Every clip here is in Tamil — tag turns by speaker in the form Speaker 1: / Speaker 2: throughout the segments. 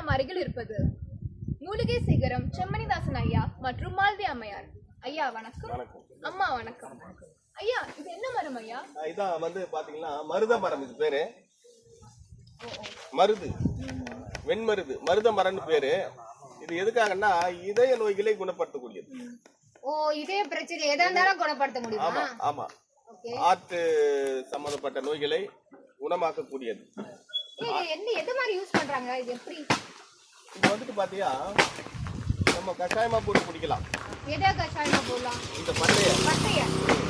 Speaker 1: நம் அருகில் இருப்பது மூலிகை சிகரம் செம்மணிதாசன் ஐயா மற்றும் மால்தி அம்மையார். ஐயா வணக்கம். அம்மா வணக்கம். ஐயா இது என்ன மரம் ஐயா?
Speaker 2: இதான் வந்து பாத்தீங்கன்னா மருத மரம். இது பேரு மருது, வெண்மருது, மருத மரம்னு பேரு. இது எதுக்காகன்னா இதய நோய்களை குணப்படுத்தக்கூடியது.
Speaker 3: ஓ, இதய பிரச்சனை எதா இருந்தாலும் குணப்படுத்த முடியுமா?
Speaker 2: ஆமா, ஹார்ட் சம்பந்தப்பட்ட நோய்களை குணமாக்கக்கூடியது.
Speaker 3: என்ன எது மாதிரி யூஸ் பண்றாங்க? இது எப்படி?
Speaker 2: இது வந்துட்டு பாத்தியா நம்ம கஷாயமா போட்டு குடிக்கலாம்.
Speaker 3: எதா கஷாயமா போடலாம்?
Speaker 2: இந்த பட்டைய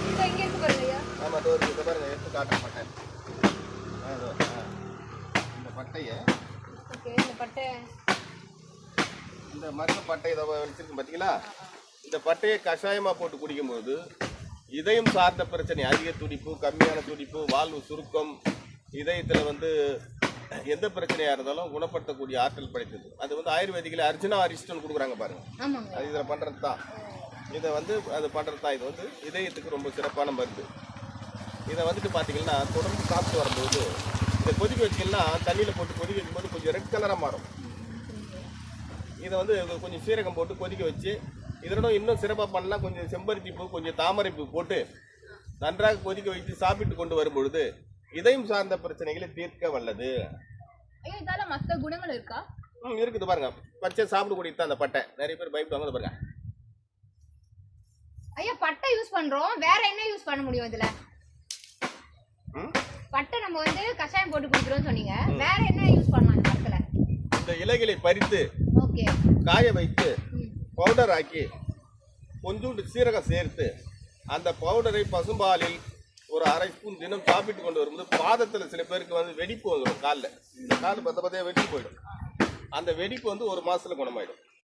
Speaker 3: இது எங்க இருக்கு பாருங்க.
Speaker 2: ஆமா, இதோ இருக்கு. இத பாருங்க, எடுத்து காட்டுறேன் பட்டை. இந்த பட்டைய இந்த மருந்து பட்டை இதை வச்சிருக்கு பாத்தீங்களா? இந்த பட்டையை கஷாயமா போட்டு குடிக்கும்போது இதயம் சார்ந்த பிரச்சனை, அதிக துடிப்பு, கம்மியான துடிப்பு, வாழ்வு சுருக்கம், இதயத்துல வந்து எந்த பிரச்சனையா இருந்தாலும் குணப்படுத்தக்கூடிய ஆற்றல் படைத்தது. அது வந்து ஆயுர்வேதிகளை அர்ஜுனா அரிஸ்டன் கொடுக்குறாங்க பாருங்க. அது இதில் பண்றது தான். இதை வந்து அது பண்றது தான். இது வந்து இதயத்துக்கு ரொம்ப சிறப்பான மருந்து. இதை வந்துட்டு பார்த்தீங்கன்னா தொடர்ந்து சாப்பிட்டு வரும்போது இதை கொதிக்க வச்சிங்கன்னா தண்ணியில் போட்டு கொதிக்க வைக்கும்போது கொஞ்சம் ரெட் கலராக மாறும். இதை வந்து கொஞ்சம் சீரகம் போட்டு கொதிக்க வச்சு இதனோட இன்னும் சிறப்பாக பண்ணலாம். கொஞ்சம் செம்பருத்தி பூ, கொஞ்சம் தாமரை பூ போட்டு நன்றாக கொதிக்க வைத்து சாப்பிட்டு கொண்டு வரும்பொழுது இதயம் சார்ந்த பிரச்சனைகளை தீர்க்க வல்லது.
Speaker 1: இதால மற்ற குணங்கள் இருக்கா?
Speaker 2: இருக்குது பாருங்க. பச்சை சாப்பிடக்கூடிய தான் அந்த பட்டை. நிறைய பேர் பயப்படுவாங்க பாருங்க.
Speaker 3: ஐயா பட்டை யூஸ் பண்றோம், வேற என்ன யூஸ் பண்ண முடியும் இதுல? பட்டை நம்ம வந்து கஷாயம் போட்டு குடிக்கிறோம்னு சொன்னீங்க, வேற என்ன யூஸ் பண்ணலாம் இந்த மரத்துல?
Speaker 2: இந்த இலைகளை பறித்து காய வைத்து பவுடர் ஆக்கி கொஞ்சோண்டு சீரகம் சேர்த்து அந்த பவுடரை பசும்பாலில் ஒரு அரை ஸ்பூன் தினம் சாப்பிட்டு கொண்டு வரும்போது பாதத்தில் சில பேருக்கு வந்து வெடிப்பு வந்துடும். காலில் பத்த பத்தையாக வெடிப்பு போயிடும். அந்த வெடிப்பு வந்து ஒரு மாசத்துல குணமாயிடும்.